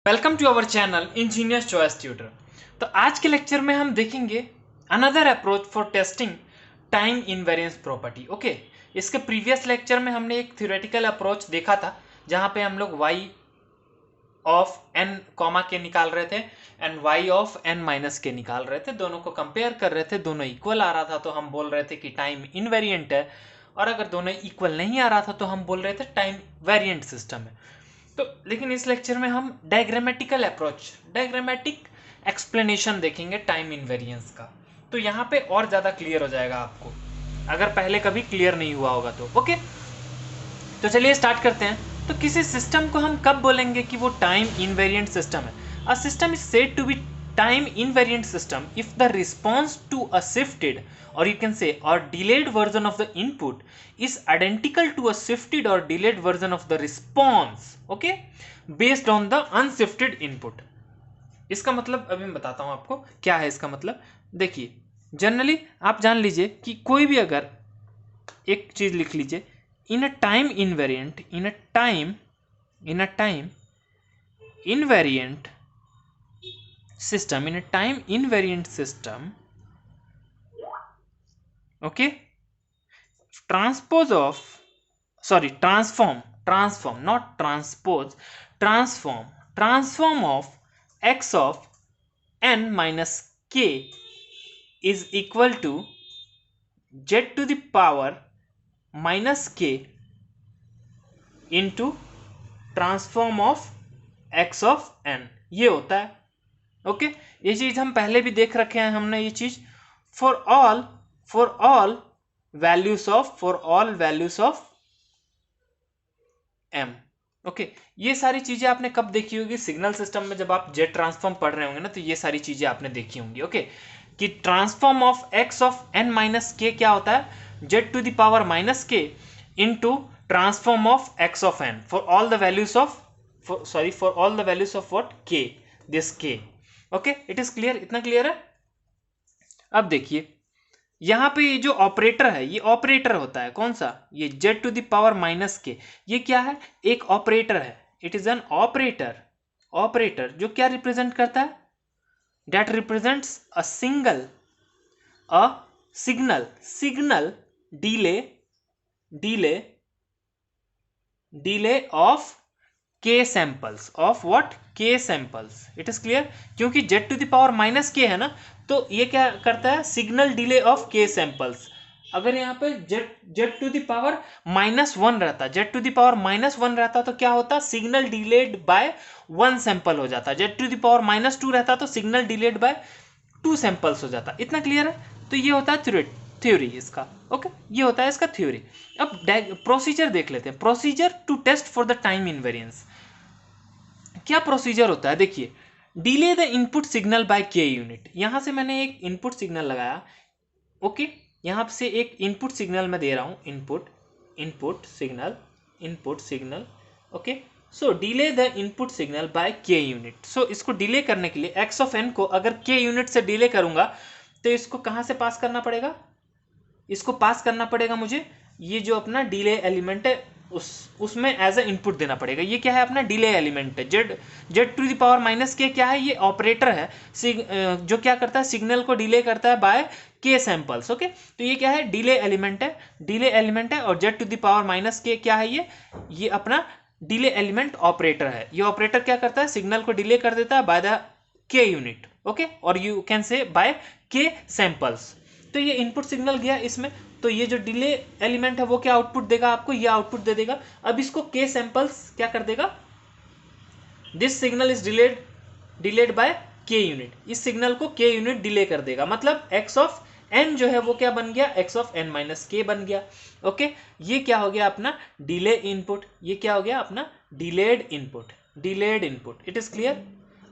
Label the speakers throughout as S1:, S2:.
S1: Welcome to our channel engineers choice tutor. तो आज के लेक्चर में हम देखेंगे another approach for testing time invariance property. Okay, इसके प्रीवियस लेक्चर में हमने एक थ्योरेटिकल अप्रोच देखा था जहां पे हम लोग y ऑफ n कॉमा के निकाल रहे थे and y of n minus के निकाल रहे थे, दोनों को कंपेयर कर रहे थे। दोनों इक्वल आ रहा था तो हम बोल रहे थे कि टाइम इनवेरिएंट है, और अगर दोनों इक्वल नहीं आ रहा था तो हम बोल रहे थे टाइम वेरिएंट सिस्टम है। तो लेकिन इस लेक्चर में हम डायग्रामेटिकल अप्रोच, डायग्रामेटिक एक्सप्लेनेशन देखेंगे टाइम इनवेरिएंस का। तो यहाँ पे और ज़्यादा क्लियर हो जाएगा आपको, अगर पहले कभी क्लियर नहीं हुआ होगा तो। ओके, तो चलिए स्टार्ट करते हैं। तो किसी सिस्टम को हम कब बोलेंगे कि वो टाइम इनवेरिएंट सिस्टम है? A system is said to be time invariant system if the response to a shifted or you can say or delayed version of the input is identical to a shifted or delayed version of the response, okay, based on the unshifted input। इसका मतलब अभी मैं बताता हूं आपको क्या है इसका मतलब। देखिए, जनरली आप जान लीजिए कि कोई भी अगर एक चीज लिख लीजिए, in a time invariant, in a time invariant system, in a time invariant system, okay, transpose of transform not transpose, transform of x of n minus k is equal to z to the power minus k into transform of x of n, ये होता है। Okay, ये चीज हम पहले भी देख रखे हैं हमने ये चीज। For all values of m। Okay, ये सारी चीजें आपने कब देखी होगी? सिग्नल सिस्टम में जब आप जेट ट्रांसफॉर्म पढ़ रहे होंगे ना, तो ये सारी चीजें आपने देखी होंगी। ओके, कि transform of x of n minus k क्या होता है? z to the power minus k into transform of x of n for all the values of for all the values of what? k, this k। Okay, it is clear? इतना clear है? अब देखिए, यहां पे ये जो operator है, ये ऑपरेटर होता है कौन सा? ये z to the power minus k, ये क्या है? एक ऑपरेटर है। इट इज एन ऑपरेटर जो क्या रिप्रेजेंट करता है? That represents a signal delay of k samples of what? k samples. It is clear? क्योंकि z to the power minus k है ना, तो ये क्या करता है? Signal delay of k samples. अगर यहाँ पे z टू द पावर -1 रहता, z टू द पावर -1 रहता तो क्या होता? सिग्नल डिलेड बाय 1 सैंपल हो जाता। z टू द पावर -2 रहता तो सिग्नल डिलेड बाय 2 सैंपल्स हो जाता। इतना क्लियर है? तो ये होता है थ्योरी इसका। ओके, ये होता है इसका थ्योरी। अब प्रोसीजर देख लेते हैं, procedure to test for the time invariance. क्या प्रोसीजर होता है? देखिए, delay the input signal by k unit. यहां से मैंने एक इनपुट सिग्नल लगाया। ओके, यहां से एक इनपुट सिग्नल मैं दे रहा हूं, input signal. Okay, so delay the input signal by k unit. So इसको डिले करने के लिए एक्स ऑफ एन को अगर के यूनिट से डिले करूंगा तो इसको कहां से पास करना पड़ेगा? इसको पास करना पड़ेगा मुझे ये जो अपना डिले एलिमेंट है उसमें एज अ इनपुट देना पड़ेगा। ये क्या है? अपना डिले एलिमेंट है। Z to the power minus k क्या है? ये ऑपरेटर है जो क्या करता है? सिग्नल को डिले करता है बाय के सैंपल्स। ओके, तो ये क्या है? डिले एलिमेंट है। और z to the power minus k क्या है? ये अपना डिले एलिमेंट ऑपरेटर है। ये ऑपरेटर क्या करता है? सिग्नल को डिले कर देता है बाय द के यूनिट। ओके, और यू कैन से बाय के सैंपल्स। तो ये इनपुट सिग्नल गया इसमें, तो ये जो डिले एलिमेंट है वो क्या आउटपुट देगा आपको? ये आउटपुट दे देगा। अब इसको के सैंपल्स क्या कर देगा? This signal is delayed by k unit. इस सिग्नल को के यूनिट डिले कर देगा, मतलब एक्स ऑफ एन जो है वो क्या बन गया? एक्स ऑफ एन माइनस के बन गया। ओके, ये क्या हो गया? अपना डिले इनपुट। ये क्या हो गया? अपना delayed input. It is clear?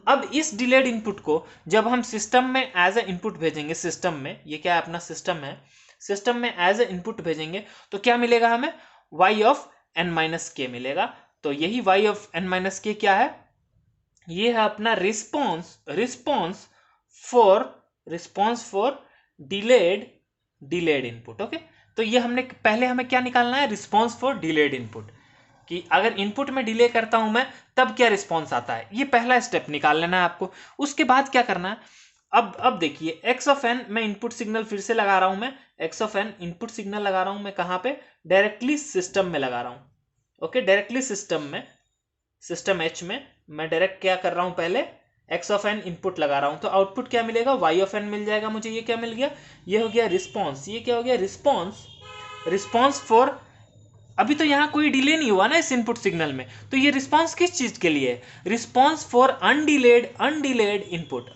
S1: अब इस डिलेड इनपुट को जब हम सिस्टम में एज ए इनपुट भेजेंगे, सिस्टम में, ये क्या है? अपना सिस्टम है, सिस्टम में एज ए इनपुट भेजेंगे तो क्या मिलेगा हमें? y ऑफ n माइनस के मिलेगा। तो यही y of n minus k क्या है? ये है अपना response for delayed input. Okay, तो ये हमने पहले हमें क्या निकालना है? Response for delayed input. कि अगर इनपुट में डिले करता हूं मैं तब क्या रिस्पॉन्स आता है। ये पहला स्टेप निकाल लेना है आपको। उसके बाद क्या करना है, अब देखिए एक्स ऑफ एन मैं इनपुट सिग्नल फिर से लगा रहा हूं, मैं x of N input signal लगा रहा हूं मैं कहां पे, डायरेक्टली सिस्टम में लगा रहा हूं। ओके, डायरेक्टली सिस्टम में, सिस्टम एच में मैं डायरेक्ट क्या कर रहा हूं, पहले एक्स ऑफ एन इनपुट लगा रहा हूं, तो आउटपुट क्या मिलेगा, वाई ऑफ एन मिल जाएगा मुझे। ये क्या मिल गया, ये हो गया रिस्पॉन्स। ये क्या हो गया, रिस्पॉन्स। रिस्पॉन्स फॉर, अभी तो यहां कोई डिले नहीं हुआ ना इस इनपुट सिग्नल में, तो ये रिस्पॉन्स किस चीज के लिए है, response for undelayed input,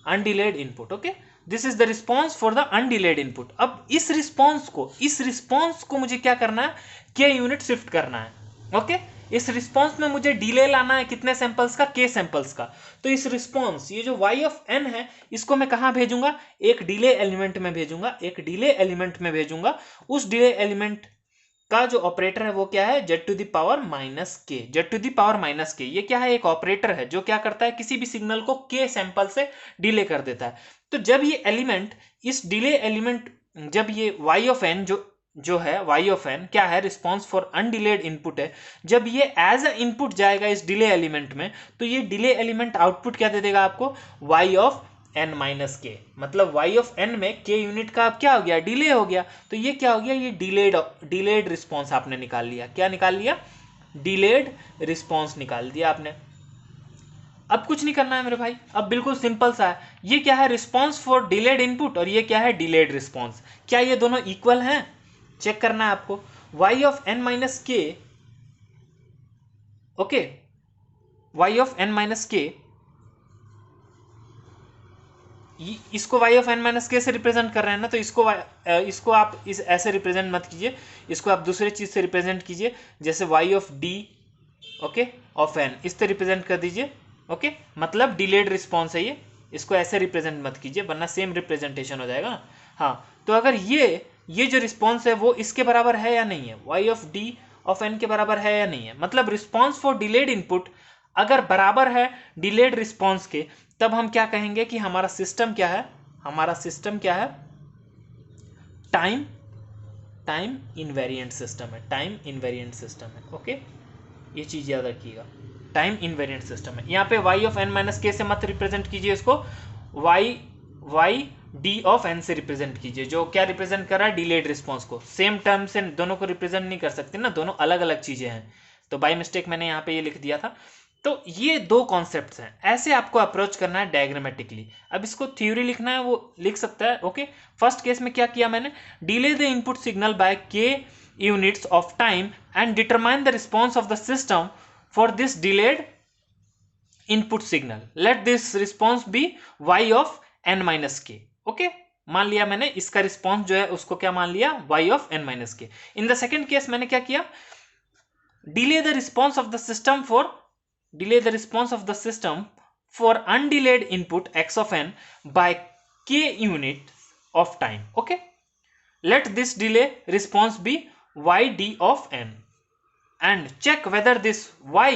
S1: undelayed input. Okay, this is the response for the undelayed input. अब इस रिस्पॉन्स को मुझे क्या करना है, के यूनिट शिफ्ट करना है। ओके, इस रिस्पॉन्स में मुझे डिले लाना है कितने सैंपल्स का, के सैंपल्स का। तो इस रिस्पॉन्स, ये जो y ऑफ n है, इसको मैं कहां भेजूंगा, एक डिले एलिमेंट में भेजूंगा, एक डिले एलिमेंट में भेजूंगा। उस डिले एलिमेंट का जो ऑपरेटर है वो क्या है, z to the power minus k, z to the power minus k. ये क्या है, एक ऑपरेटर है जो क्या करता है, किसी भी सिग्नल को k सैंपल से डिले कर देता है। तो जब ये एलिमेंट, इस डिले एलिमेंट, जब ये y ऑफ n जो है, y ऑफ n क्या है, रिस्पॉन्स फॉर अनडिलेड इनपुट है, जब ये एज अ इनपुट जाएगा इस डिले एलिमेंट में, तो ये डिले एलिमेंट आउटपुट क्या दे देगा आपको, y ऑफ n माइनस के। मतलब y ऑफ n में k यूनिट का अब क्या हो गया, डिले हो गया। तो ये क्या हो गया, ये डिलेड रिस्पॉन्स आपने निकाल लिया। क्या निकाल लिया, डिलेड रिस्पॉन्स निकाल दिया आपने। अब कुछ नहीं करना है मेरे भाई, अब बिल्कुल सिंपल सा है। ये क्या है, रिस्पॉन्स फॉर डिलेड इनपुट, और ये क्या है, डिलेड रिस्पॉन्स। क्या ये दोनों इक्वल हैं, चेक करना है आपको। y of n minus k, okay, y of n minus के, इसको y ऑफ n माइनस के से रिप्रेजेंट कर रहे हैं ना, तो इसको आप इस ऐसे रिप्रेजेंट मत कीजिए, इसको आप दूसरे चीज से रिप्रेजेंट कीजिए, जैसे y of d, okay, of n, इससे रिप्रेजेंट कर दीजिए। ओके, मतलब डिलेड रिस्पॉन्स है ये, इसको ऐसे रिप्रेजेंट मत कीजिए वरना सेम रिप्रेजेंटेशन हो जाएगा। हाँ, तो अगर ये जो रिस्पॉन्स है वो इसके बराबर है या नहीं है, y of d of n के बराबर है या नहीं है, मतलब रिस्पॉन्स फॉर डिलेड इनपुट अगर बराबर है डिलेड रिस्पॉन्स के, तब हम क्या कहेंगे कि हमारा सिस्टम क्या है, हमारा सिस्टम क्या है, टाइम इनवेरिएंट सिस्टम है, टाइम इनवेरिएंट सिस्टम है। ओके, ये चीज याद रखिएगा, टाइम इनवेरिएंट सिस्टम है। यहाँ पे y ऑफ n माइनस के से मत रिप्रेजेंट कीजिए इसको, y d ऑफ n से रिप्रेजेंट कीजिए, जो क्या रिप्रेजेंट कर रहा है, डिलेड रिस्पॉन्स को। सेम टर्म से दोनों को रिप्रेजेंट नहीं कर सकते ना, दोनों अलग अलग चीजें हैं, तो बाय मिस्टेक मैंने यहाँ पे ये लिख दिया था। तो ये दो कॉन्सेप्ट्स हैं, ऐसे आपको अप्रोच करना है डायग्रामेटिकली। अब इसको थ्योरी लिखना है वो लिख सकता है। ओके, फर्स्ट केस में क्या किया मैंने, delay the input signal by k units of time and determine the response of the system for this delayed input signal, let this response be y of n minus k. Okay, मान लिया मैंने इसका response जो है उसको क्या मान लिया, y ऑफ n माइनस के। इन द सेकेंड केस मैंने क्या किया, delay the response of the system for undelayed input x of n by k unit of time. Okay, let this delay response be yd of n and check whether this y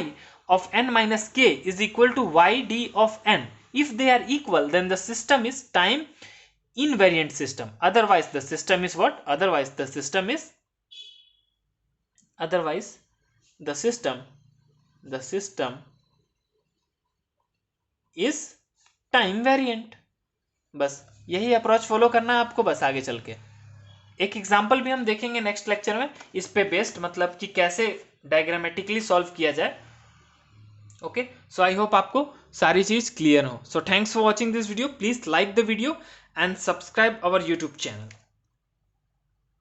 S1: of n minus k is equal to yd of n. If they are equal, then the system is time invariant system. Otherwise the system is what, otherwise the system is time variant. बस यही approach follow करना है आपको, बस आगे चल के एक एग्जांपल भी हम देखेंगे नेक्स्ट लेक्चर में इस पे बेस्ड, मतलब कि कैसे डायग्रामेटिकली सॉल्व किया जाए। ओके, सो आई होप आपको सारी चीज क्लियर हो। So thanks for watching this video, please like the video and subscribe our YouTube channel.